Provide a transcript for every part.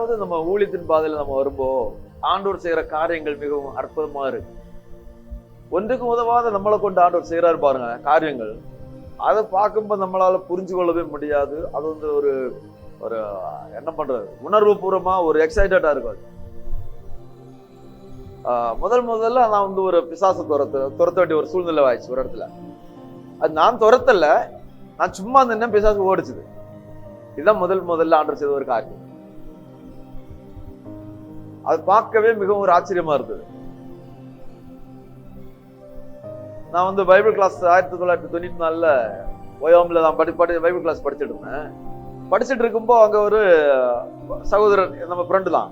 அதாவது நம்ம ஊழியத்தின் பாதையில நம்ம வரும்போ ஆண்டவர் செய்யற காரியங்கள் மிகவும் அற்புதமா இருக்கு. ஒன்றுக்கும் உதவாத நம்மளை கொண்டு ஆண்டவர் செய்யறாரு பாருங்க காரியங்கள். அதை பார்க்கும்போது நம்மளால புரிஞ்சு கொள்ளவே முடியாது. அது வந்து ஒரு ஒரு என்ன பண்றது, உணர்வு பூர்வமா ஒரு எக்ஸைட்டடா இருக்கும். முதல்ல நான் வந்து ஒரு பிசாசு துரத்த வேண்டிய ஒரு சூழ்நிலை ஆயிடுச்சு ஒரு இடத்துல. அது நான் துரத்தல, நான் சும்மா நின்று பிசாசு ஓடிச்சுது. இதுதான் முதல்ல ஆண்டவர் செய்த ஒரு காரியம். அது பார்க்கவே மிகவும் ஒரு ஆச்சரியமா இருந்தது. நான் வந்து பைபிள் கிளாஸ் 1994 ஓயாமில் நான் பைபிள் கிளாஸ் படிச்சுட்டு இருந்தேன். படிச்சுட்டு இருக்கும்போ அங்க ஒரு சகோதரர், நம்ம ஃப்ரெண்டு தான்.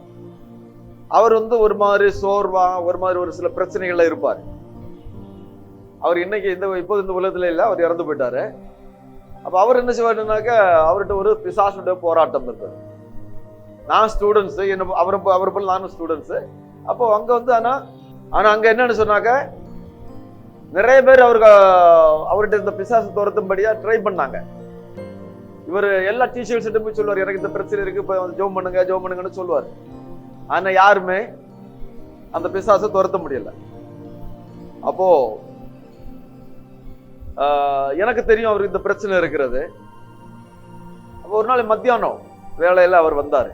அவர் வந்து ஒரு மாதிரி சோர்வா, ஒரு மாதிரி ஒரு சில பிரச்சனைகள்ல இருப்பார். அவர் இன்னைக்கு இப்போது இந்த உலகத்துல இல்லை, அவர் இறந்து போயிட்டாரு. அப்ப அவர் என்ன செய்வாருனாக்க, அவர்கிட்ட ஒரு பிசாசுடைய போராட்டம் இருந்தது. நான் ஸ்டூடெண்ட்ஸ், அவர் போல நானும் ஸ்டூடெண்ட்ஸ். அப்போ அங்க வந்து ஆனா அங்க என்னன்னு சொன்னாக்க, நிறைய பேர் அவர்கிட்ட இந்த பிசாசு துரத்தும்படியா ட்ரை பண்ணாங்க. இவர் எல்லா டீச்சர்ஸ்கிட்ட போய் சொல்லுவார், எனக்கு இந்த பிரச்சனை இருக்கு, இப்ப ஜெபம் பண்ணுங்கன்னு சொல்லுவார். ஆனா யாருமே அந்த பிசாசை துரத்த முடியல. அப்போ எனக்கு தெரியும் அவருக்கு இந்த பிரச்சனை இருக்கிறது. அப்போ ஒரு நாள் மத்தியானம் வேலையில அவர் வந்தாரு.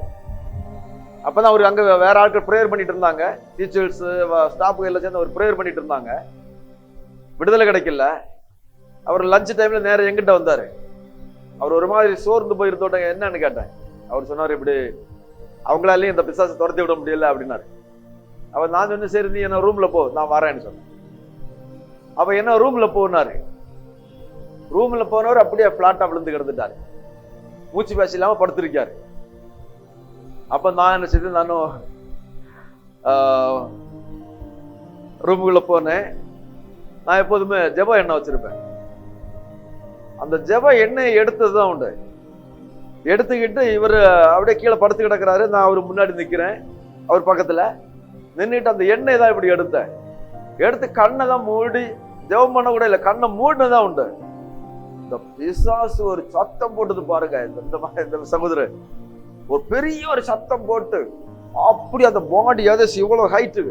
அப்பதான் அவரு அங்க வேற ஆட்கள் ப்ரேயர் பண்ணிட்டு இருந்தாங்க. டீச்சர்ஸ் ஸ்டாஃப் எல்லாம் சேர்ந்து அவர் ப்ரேயர் பண்ணிட்டு இருந்தாங்க. விடுதலை கிடைக்கல. அவர் லஞ்ச் டைம்ல நேரம் எங்கிட்ட வந்தாரு. அவர் ஒரு மாதிரி சோர்ந்து போயிருந்தோட என்னன்னு கேட்டேன். அவர் சொன்னார், இப்படி அவங்களாலையும் இந்த பிசாசை துரத்தி விட முடியல அப்படின்னாரு. அவர் நான் சொன்ன, சரி நீ என்ன ரூம்ல போ, நான் வரேன்னு சொன்னேன். அப்ப என்ன ரூம்ல போனாரு. ரூம்ல போனவர் அப்படியே பிளாட்டா விழுந்து கிடந்துட்டாரு. மூச்சு பேச்சு இல்லாம படுத்திருக்காரு. அப்ப நான் என்ன செய்து, நானும் ரூமுக்குள்ள போனேன். நான் எப்போதுமே ஜெப எண்ணெய் வச்சிருப்பேன். அந்த ஜெப எண்ணெய் எடுத்ததுதான் உண்டு. எடுத்துக்கிட்டு இவர் அப்படியே கீழே படுத்து கிடக்குறாரு. நான் அவர் முன்னாடி நிக்கிறேன், அவர் பக்கத்துல நின்றுட்டு அந்த எண்ணெய் தான் இப்படி எடுத்து கண்ணை தான் மூடி, ஜெபம் பண்ண கூட இல்லை, கண்ணை மூடினதான் உண்டு. இந்த பிசாசு ஒரு சத்தம் போட்டது பாருங்க. இந்த சகோதரர் ஒரு பெரிய ஒரு சத்தம் போட்டு, அப்படி அந்த பாடி இவ்வளவு ஹைட்டு,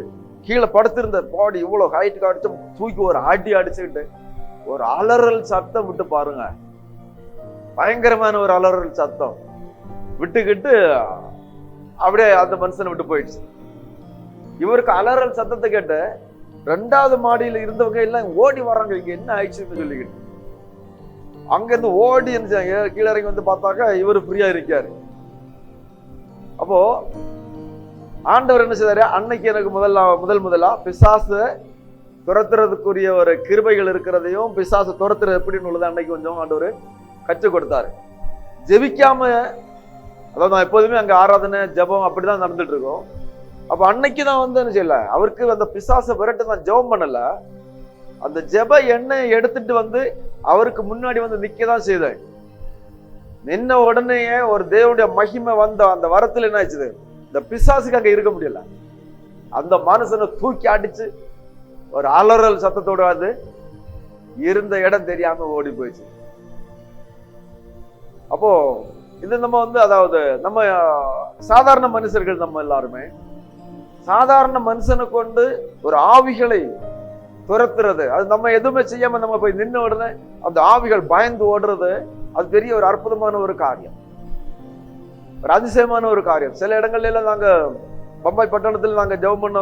கீழே படுத்திருந்த பாடி இவ்வளவு ஹைட்டுக்கு அடிச்சு தூக்கி ஒரு அடிச்சுக்கிட்டு ஒரு அலறல் சத்தம் விட்டு பாருங்க. பயங்கரமான ஒரு அலறல் சத்தம் விட்டுக்கிட்டு அப்படியே அந்த மனுஷனை விட்டு போயிடுச்சு. இவருக்கு அலறல் சத்தத்தை கேட்டு 2வது மாடியில இருந்தவங்க எல்லாம் ஓடி வர்றாங்க, இங்க என்ன ஆயிடுச்சுன்னு சொல்லிக்கிட்டு. அங்க இருந்து ஓடி கீழே இறங்கி வந்து பார்த்தாக்கா இவரு ஃப்ரீயா இருக்காரு. அப்போ ஆண்டவர் என்ன செய்தாரு, அன்னைக்கு எனக்கு முதலா பிசாசு துரத்துறதுக்குரிய ஒரு கிருபைகள் இருக்கிறதையும், பிசாசு துரத்துறது எப்படின்னு உள்ளது அன்னைக்கு கொஞ்சம் ஆண்டவர் கற்றுக் கொடுத்தாரு. ஜெபிக்காம, அதாவது நான் எப்போதுமே அங்க ஆராதனை ஜெபம் அப்படிதான் நடந்துட்டு இருக்கோம். அப்ப அன்னைக்கு தான் வந்து என்ன செய்யல, அவருக்கு அந்த பிசாசை விரட்டு நான் ஜெபம் பண்ணல, அந்த ஜெப எண்ணெய் எடுத்துட்டு வந்து அவருக்கு முன்னாடி வந்து நிக்கதான் செய்தேன். நின்ன உடனேயே ஒரு தேவனுடைய மகிமை வந்த அந்த வரத்துல என்ன ஆச்சுது, இந்த பிசாசுக்கு அங்க இருக்க முடியல. அந்த மனுஷனை தூக்கி அடிச்சு ஒரு அலறல் சத்தத்தோட வந்து இருந்த இடம் தெரியாம ஓடி போயிடுச்சு. அப்போ இது நம்ம வந்து, அதாவது நம்ம சாதாரண மனுஷர்கள், நம்ம எல்லாருமே சாதாரண மனுஷனை கொண்டு ஒரு ஆவிகளை துரத்துறது, அது நம்ம எதுவுமே செய்யாம நம்ம போய் நின்ன உடனே அந்த ஆவிகள் பயந்து ஓடுறது, அது பெரிய ஒரு அற்புதமான ஒரு காரியம், ஒரு அதிசயமான ஒரு காரியம். சில இடங்கள்ல எல்லாம் நாங்க பம்பாய் பட்டணத்தில் நாங்க ஜெபம் பண்ண,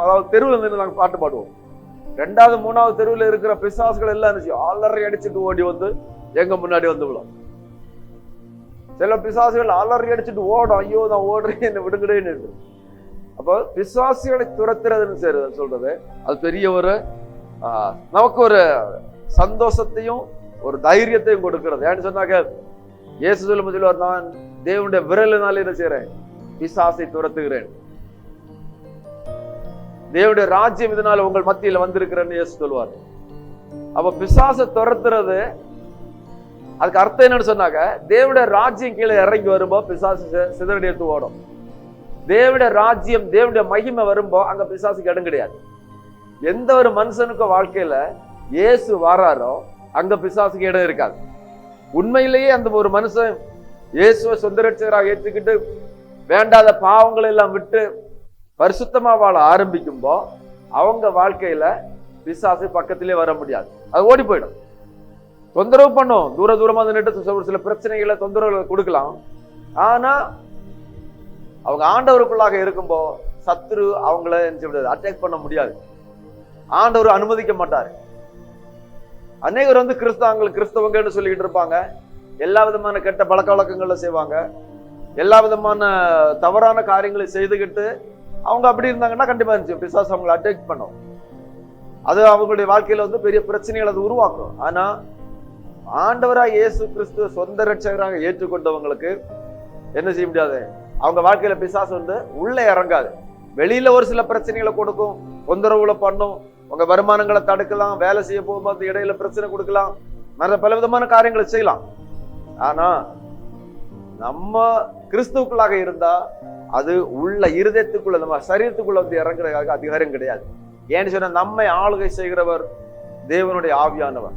அதாவது தெருவில் நின்று நாங்க பாட்டு பாடுவோம். 2வது 3வது தெருவில் இருக்கிற பிசாசுகள் எல்லாம் இருந்துச்சு, அலறி அடிச்சுட்டு ஓடி வந்து எங்க முன்னாடி வந்து விடும். சில பிசாசுகள் அலறி அடிச்சுட்டு ஓடும், ஐயோ நான் ஓடுறேன் என்ன விடுங்கடேன்னு இருக்கு. அப்போ பிசாசுகளை துரத்துறதுன்னு சொல்றது அது பெரிய ஒரு நமக்கு ஒரு சந்தோஷத்தையும் ஒரு தைரியத்தையும் கொடுக்கிறது. ஏன்னு சொன்னாக்க இயேசு சொல்லுவார், நான் தேவனுடைய விரலினால என்ன செய்றேன், பிசாசை துரத்துகிறேன், தேவனுடைய ராஜ்யம் இதனால உங்கள் மத்தியில வந்திருக்கிறேன்னு இயேசு சொல்லுவார். அப்ப பிசாசை துரத்துறது அதுக்கு அர்த்தம் என்னன்னு சொன்னாக்க, தேவனுடைய ராஜ்யம் கீழே இறங்கி வரும்போ பிசாசு சிதறடி எடுத்து ஓடும். தேவனுடைய ராஜ்யம், தேவனுடைய மகிமை வரும்போ அங்க பிசாசுக்கு இடம் கிடையாது. எந்த ஒரு மனுஷனுக்கும் வாழ்க்கையில இயேசு வாராரோ அங்க பிசாசுக்கு இடம் இருக்காது. உண்மையிலேயே அந்த ஒரு மனுஷன் இயேசுவை சொந்த ரட்சகராக ஏற்றுக்கிட்டு வேண்டாத பாவங்களை எல்லாம் விட்டு பரிசுத்தமா வாழ ஆரம்பிக்கும்போ அவங்க வாழ்க்கையில பிசாசு பக்கத்திலே வர முடியாது, அது ஓடி போயிடும். தொந்தரவு பண்ணும், தூரமா நின்று ஒரு சில பிரச்சனைகளை தொந்தரவுகளை கொடுக்கலாம். ஆனா அவங்க ஆண்டவருக்குள்ளாக இருக்கும்போ சத்துரு அவங்கள அட்டாக் பண்ண முடியாது, ஆண்டவர் அனுமதிக்க மாட்டாரு. அநேகர் கிறிஸ்தவங்கன்னு சொல்லிக்கிட்டு இருப்பாங்க, எல்லா விதமான கெட்ட பழக்க வழக்கங்களை செய்வாங்க, எல்லா விதமான தவறான காரியங்களை செய்துகிட்டு அவங்க அப்படி இருந்தாங்கன்னா கண்டிப்பா இருந்துச்சு பிசாசு அவங்களை அட்டாக் பண்ணும். அது அவங்களுடைய வாழ்க்கையில பெரிய பிரச்சனைகள் அது உருவாக்கும். ஆனா ஆண்டவராக இயேசு கிறிஸ்துவ சொந்த ரட்சகராக ஏற்றுக்கொண்டவங்களுக்கு என்ன செய்ய முடியாது, அவங்க வாழ்க்கையில பிசாசு உள்ளே இறங்காது. வெளியில ஒரு சில பிரச்சனைகளை கொடுக்கும், தொந்தரவுகளை பண்ணும், உங்க வருமானங்களை தடுக்கலாம், வேலை செய்ய போகும்போது இடையில பிரச்சனை கொடுக்கலாம், பல விதமான காரியங்களை செய்யலாம். ஆனா நம்ம கிறிஸ்துவுக்குள்ளாக இருந்தா அது உள்ள இருதயத்துக்குள்ள நம்ம சரீரத்துக்குள்ள இறங்குறதுக்காக அதிகாரம் கிடையாது. ஏன்னு சொன்னா நம்மை ஆளுகை செய்கிறவர் தேவனுடைய ஆவியானவர்.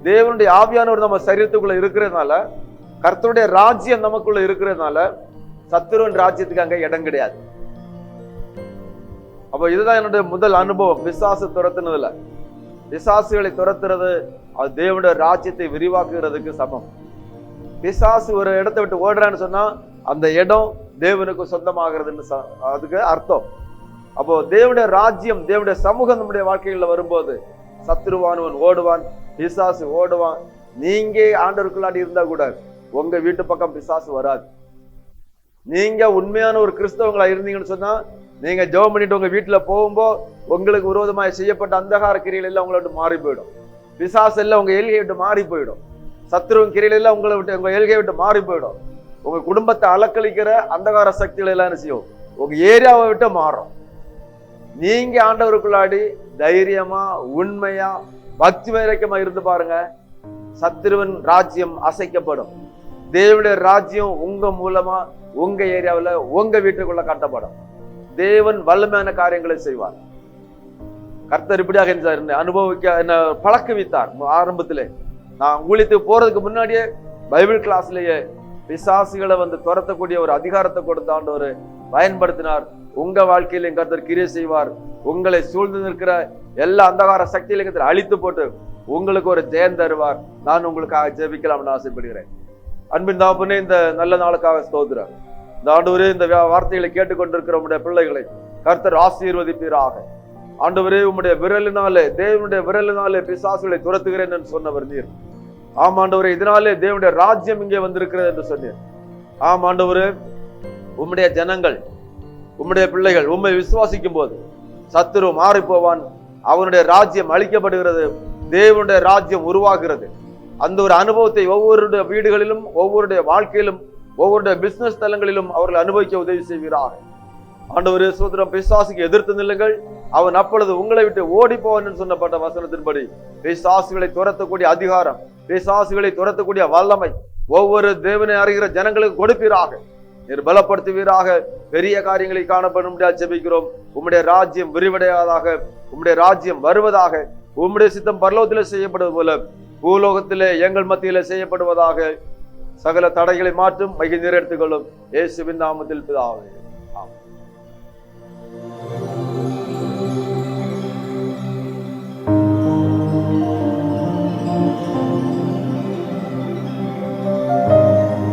தேவனுடைய ஆவியானவர் நம்ம சரீரத்துக்குள்ள இருக்கிறதுனால, கர்த்தருடைய ராஜ்யம் நமக்குள்ள இருக்கிறதுனால சத்துருவின் ராஜ்யத்துக்கு அங்க இடம் கிடையாது. அப்போ இதுதான் என்னுடைய முதல் அனுபவம் பிசாசு துரத்துனதுல. பிசாசுகளை துரத்துறது அது தேவனுடைய ராஜ்யத்தை விரிவாக்குறதுக்கு சமம். பிசாசு ஒரு இடத்தை விட்டு ஓடுறான்னு சொன்னா அந்த இடம் தேவனுக்கு சொந்தமாகிறதுன்னு அதுக்கு அர்த்தம். அப்போ தேவனுடைய ராஜ்யம், தேவனுடைய சமூகம் நம்முடைய வாழ்க்கைகள்ல வரும்போது சத்துருவானவன் ஓடுவான், பிசாசு ஓடுவான். நீங்க ஆண்டவருக்குள்ளாடி இருந்தா கூட உங்க வீட்டு பக்கம் பிசாசு வராது. நீங்க உண்மையான ஒரு கிறிஸ்தவங்களா இருந்தீங்கன்னு சொன்னா நீங்க ஜெபம் பண்ணிட்டு உங்க வீட்டுல போகும்போது உங்களுக்கு விரோதமாக செய்யப்பட்ட அந்தகார கிரிகள் எல்லாம் உங்களை விட்டு மாறி போயிடும். பிசாசு எல்லாம் உங்க ஏழ்கையை விட்டு மாறி போயிடும். சத்துருவின் கிரிகள் எல்லாம் உங்களை விட்டு உங்க ஏழ்கையை விட்டு மாறி போயிடும். உங்க குடும்பத்தை அலக்களிக்கிற அந்தகார சக்திகள் எல்லாம் என்ன செய்யும், உங்க ஏரியாவை விட்டு மாறும். நீங்க ஆண்டவருக்குள்ளாடி தைரியமா உண்மையா பக்தி வைரக்கமா இருந்து பாருங்க, சத்துருவின் ராஜ்யம் அசைக்கப்படும். தேவனுடைய ராஜ்யம் உங்க மூலமா உங்க ஏரியாவில் உங்க வீட்டுக்குள்ள கட்டப்படும். தேவன் வல்லமையான காரியங்களை செய்வார். கர்த்தர் இப்படியாக அனுபவிக்க என்ன பழக்குவித்தார். ஆரம்பத்திலே நான் ஊழியத்துக்கு போறதுக்கு முன்னாடியே பைபிள் கிளாஸ்லயே பிசாசுகளை துரத்தக்கூடிய ஒரு அதிகாரத்தை கொடுத்த ஆண்டவர் பயன்படுத்தினார். உங்க வாழ்க்கையில கர்த்தர் கிரியை செய்வார். உங்களை சூழ்ந்து நிற்கிற எல்லா அந்தகார சக்தியில அழித்து போட்டு உங்களுக்கு ஒரு ஜெயம் தருவார். நான் உங்களுக்காக ஜெபிக்கலாம்னு ஆசைப்படுகிறேன். அன்பின் தாப்பனே, இந்த நல்ல நாளுக்காக ஸ்தோத்திரம். இந்த ஆண்டவரே, இந்த வார்த்தைகளை கேட்டுக்கொண்டிருக்கிற உங்களுடைய பிள்ளைகளை கர்த்தர் ஆசீர்வதிப்பீராக. ஆண்டவரே, உம்முடைய விரலினாலே, தேவனுடைய விரலினாலே பிசாசுகளை துரத்துகிறேன் என்று சொன்னவர் நீர். ஆம் ஆண்டவரே, இதனாலே தேவனுடைய ராஜ்யம் இங்கே வந்திருக்கிறது என்று சொன்னீர். ஆம் ஆண்டவரே, உம்முடைய ஜனங்கள், உம்முடைய பிள்ளைகள் உம்மை விசுவாசிக்கும் போது சத்துரு மாறி போவான், அவனுடைய ராஜ்யம் அழிக்கப்படுகிறது, தேவனுடைய ராஜ்யம் உருவாகிறது. அந்த ஒரு அனுபவத்தை ஒவ்வொருடைய வீடுகளிலும், ஒவ்வொருடைய வாழ்க்கையிலும், ஒவ்வொருடைய பிசினஸ் தலங்களிலும் அவர்கள் அனுபவிக்க உதவி செய்கிறார். ஆண்டவரே சோதரம், பிசாசுக்கு எதிர்த்து நில்லுங்கள், அவன் அப்பொழுது உங்களை விட்டு ஓடி போவான் என்று சொன்னப்பட்ட வசனத்தின்படி பிசாசுகளை துரத்தக்கூடிய அதிகாரம், பிசாசுகளை துரத்தக்கூடிய வல்லமை ஒவ்வொரு தேவனை அறிகிற ஜனங்களுக்கு கொடுப்பீராக, நீர் பலப்படுத்துவீராக. பெரிய காரியங்களை காணப்படும் ஜெபிக்கிறோம். உம்முடைய ராஜ்யம் விரிவடையாதாக, உம்முடைய ராஜ்யம் வருவதாக, உம்முடைய சித்தம் பரலோகத்திலே செய்யப்படுவது போல பூலோகத்திலே எங்கள் மத்தியிலே செய்யப்படுவதாக. சகல தடைகளை மாற்றும் மகிழ்ச்சி எடுத்துக்கொள்ளும் இயேசுவின் நாமத்தில் பிதாவே.